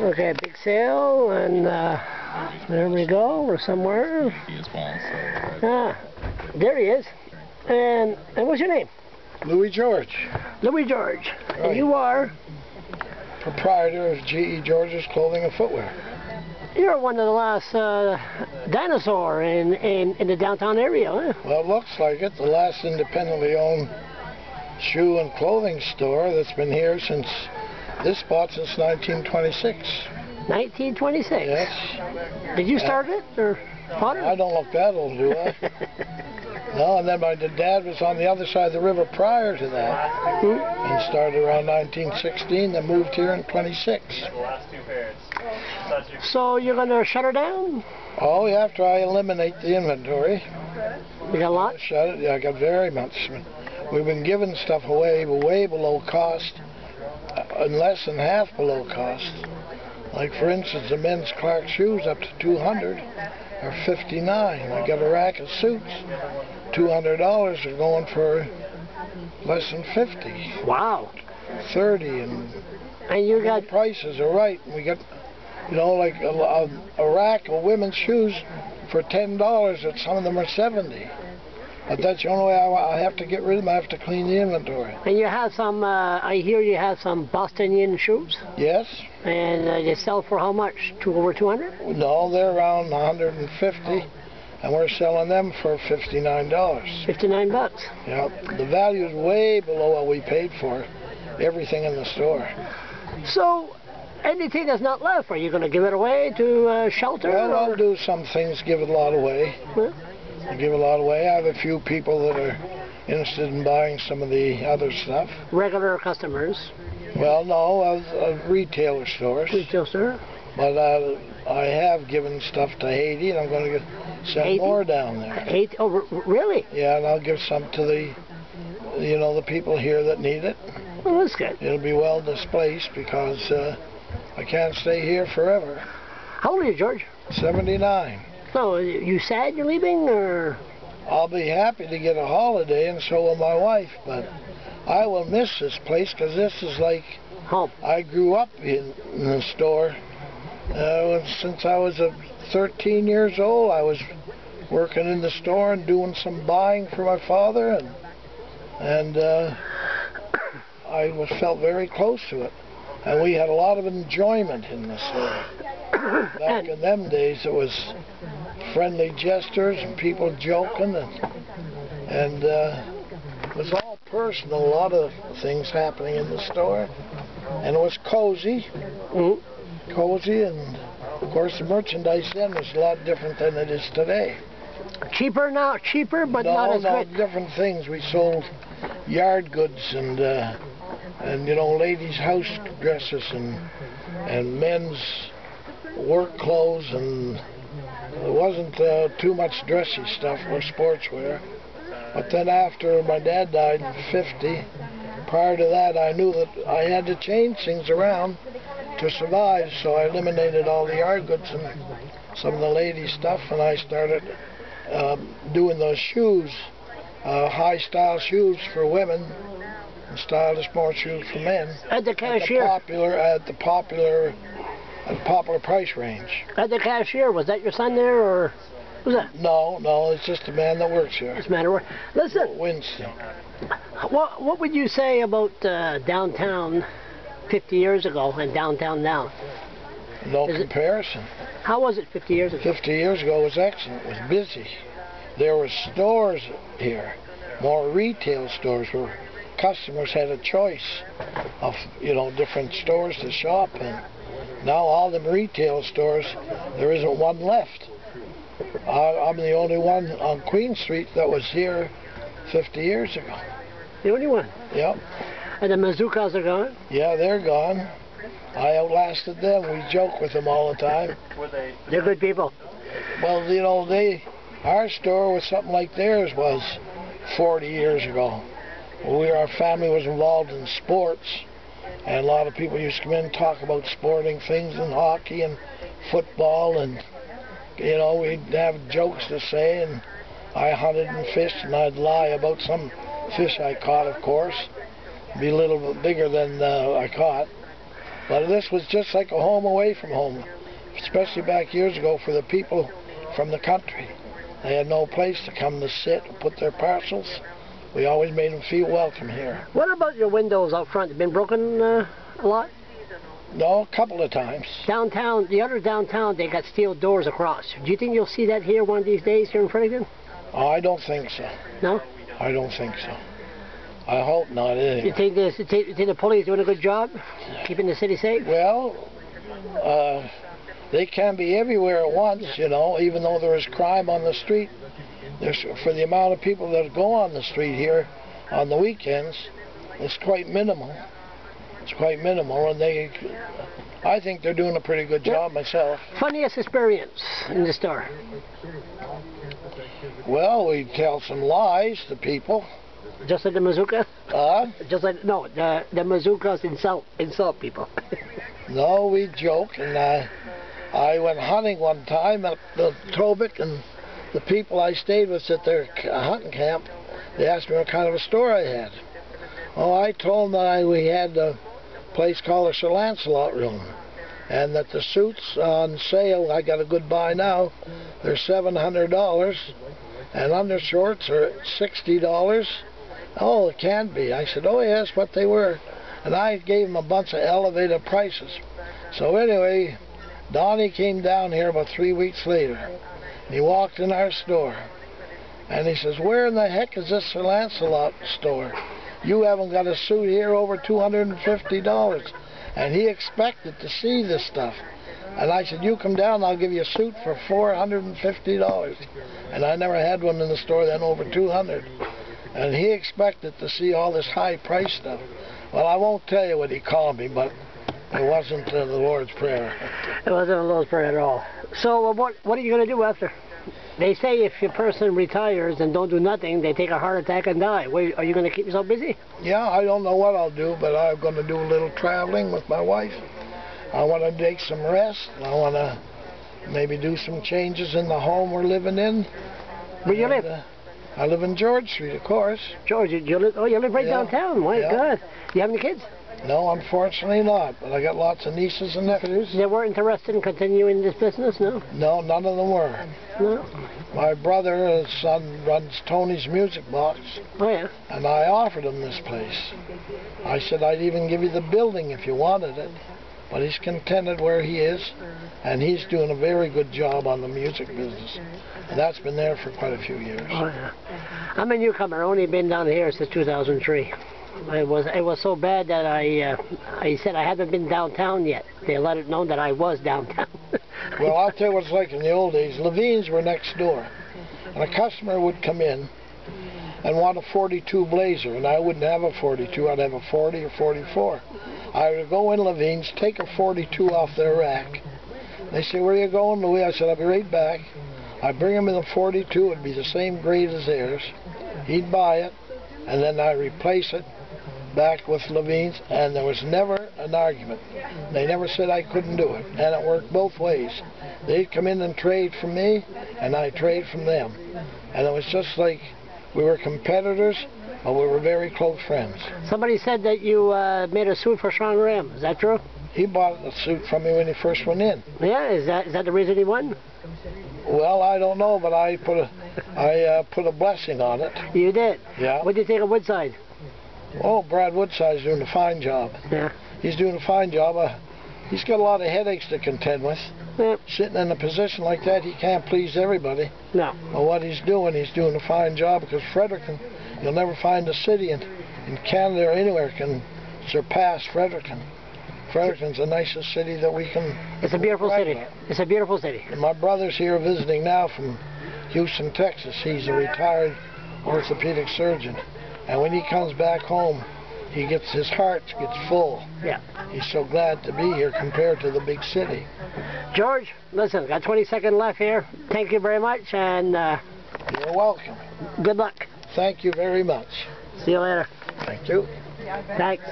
Okay, big sale, and there we go. We're somewhere. Ah, there he is. And what's your name? Louis George. Louis George. Right. And you are? Proprietor of G.E. George's Clothing and Footwear. You're one of the last dinosaur in the downtown area, huh? Well, it looks like it. The last independently owned shoe and clothing store that's been here since this spot since 1926. 1926? Yes. Did you start it, or bought it? I don't look that old, do I? No, and then my dad was on the other side of the river prior to that, and started around 1916, then moved here in 26. So you're going to shut her down? Oh, yeah, after I eliminate the inventory. You got a lot? Shut it, yeah, I got very much. We've been giving stuff away way below cost, and less than half below cost. Like, for instance, the men's Clark shoes up to $200 are $59. I got a rack of suits. $200 are going for less than $50. Wow. $30, and you got the prices are right. We got, you know, like a rack of women's shoes for $10, and some of them are $70. But that's the only way I have to get rid of them. I have to clean the inventory. And you have some, I hear you have some Bostonian shoes? Yes. And they sell for how much? Over 200? No, they're around 150, and we're selling them for $59. 59 bucks. Yeah, the value is way below what we paid for everything in the store. So, anything that's not left, are you going to give it away to shelter? Well, I'll do some things, give it a lot away. Huh? I give a lot away. I have a few people that are interested in buying some of the other stuff. Regular customers? Well, no, retailer stores. Retail store? But I have given stuff to Haiti, and I'm going to send Haiti? more down there. Haiti? Oh, really? Yeah, and I'll give some to the, you know, the people here that need it. Well, that's good. It'll be well displaced because I can't stay here forever. How old are you, George? 79. So, you sad you're leaving, or? I'll be happy to get a holiday, and so will my wife, but I will miss this place because this is like home. I grew up in the store. Since I was 13 years old, I was working in the store and doing some buying for my father, and I felt very close to it. And we had a lot of enjoyment in the store. Back in them days, it was friendly gestures and people joking, and it was all personal, a lot of things happening in the store, and it was cozy, cozy, and of course the merchandise then was a lot different than it is today. Cheaper now, cheaper, but not as good. Different things. We sold yard goods and you know, ladies' house dresses and men's work clothes, and there wasn't too much dressy stuff or sportswear. But then after my dad died in 50, prior to that I knew that I had to change things around to survive, so I eliminated all the yard goods and some of the ladies' stuff, and I started doing those shoes, high-style shoes for women and stylish more shoes for men. At the cashier? At the popular price range. At the cashier, was that your son there, or was that? No, it's just a man that works here. This man that works. Listen, Winston. What would you say about downtown 50 years ago and downtown now? No comparison. How was it 50 years ago? 50 years ago was excellent. It was busy. There were stores here, more retail stores where customers had a choice of, you know, different stores to shop in. Now all them retail stores, there isn't one left. I'm the only one on Queen Street that was here 50 years ago. The only one? Yep. And the Mazookas are gone? Yeah, they're gone. I outlasted them. We joke with them all the time. They're good people. Well, you know, our store was something like theirs was 40 years ago. Our family was involved in sports, and a lot of people used to come in and talk about sporting things and hockey and football, and you know, we'd have jokes to say, and I hunted and fished, and I'd lie about some fish I caught, of course. Be a little bit bigger than I caught. But this was just like a home away from home, especially back years ago for the people from the country. They had no place to come to sit and put their parcels. We always made them feel welcome here. What about your windows out front? They've been broken a lot? No, a couple of times. Downtown, the other downtown, they got steel doors across. Do you think you'll see that here one of these days here in Fredericton? Oh, I don't think so. No? I don't think so. I hope not, anyway. You think the police doing a good job keeping the city safe? Well, they can be everywhere at once, you know, even though there is crime on the street. For the amount of people that go on the street here on the weekends, it's quite minimal. It's quite minimal, and I think they're doing a pretty good job myself. Funniest experience in the store? Well, we tell some lies to people. Just like the Mazooka? Just like, no, the Mazookas insult people. No, we joke, and I went hunting one time at the Tobic, and the people I stayed with at their hunting camp, they asked me what kind of a store I had. Oh, I told them we had a place called the Sir Lancelot Room, and that the suits on sale, I got a good buy now, they're $700, and undershorts are $60. Oh, it can be. I said, oh yes, what they were. And I gave them a bunch of elevated prices. So anyway, Donnie came down here about 3 weeks later. And he walked in our store. And he says, where in the heck is this Sir Lancelot store? You haven't got a suit here over $250. And he expected to see this stuff. And I said, you come down, I'll give you a suit for $450. And I never had one in the store then over $200. And he expected to see all this high price stuff. Well, I won't tell you what he called me, but it wasn't the Lord's Prayer. It wasn't the Lord's Prayer at all. So what are you going to do after? They say if a person retires and don't do nothing, they take a heart attack and die. Wait, are you going to keep yourself busy? Yeah, I don't know what I'll do, but I'm going to do a little traveling with my wife. I want to take some rest. I want to maybe do some changes in the home we're living in. Where you live? I live in George Street, of course. George, you live right downtown. My God. You have any kids? No, unfortunately not. But I got lots of nieces and nephews. They weren't interested in continuing this business, no? No, none of them were. No? My brother, his son, runs Tony's Music Box. Oh, yeah. And I offered him this place. I said I'd even give you the building if you wanted it. But he's contented where he is, and he's doing a very good job on the music business. And that's been there for quite a few years. Oh, yeah. I'm a newcomer. I've only been down here since 2003. It was so bad that I said I haven't been downtown yet. They let it know that I was downtown. Well, I'll tell you what it's like in the old days. Levine's were next door. And a customer would come in and want a 42 Blazer, and I wouldn't have a 42. I'd have a 40 or 44. I would go in Levine's, take a 42 off their rack. They say, where are you going, Louis? I said, I'll be right back. I'd bring him in the 42. It'd be the same grade as theirs. He'd buy it, and then I'd replace it back with Levine's, and there was never an argument. They never said I couldn't do it, and it worked both ways. They'd come in and trade from me, and I'd trade from them. And it was just like we were competitors, but we were very close friends. Somebody said that you made a suit for Sean Graham. Is that true? He bought the suit from me when he first went in. Yeah, is that the reason he won? Well, I don't know, but I put a blessing on it. You did? Yeah. What did you think of Woodside? Oh, Brad Woodside's doing a fine job. Yeah. He's doing a fine job. He's got a lot of headaches to contend with. Yeah. Sitting in a position like that, he can't please everybody. No. But what he's doing a fine job, because Fredericton, you'll never find a city in Canada or anywhere can surpass Fredericton. Fredericton's the nicest city that we can... It's a beautiful city. It's a beautiful city. And my brother's here visiting now from Houston, Texas. He's a retired orthopedic surgeon. And when he comes back home, his heart gets full. Yeah. He's so glad to be here compared to the big city. George, listen, got 20 seconds left here. Thank you very much, and you're welcome. Good luck. Thank you very much. See you later. Thank you. Thanks.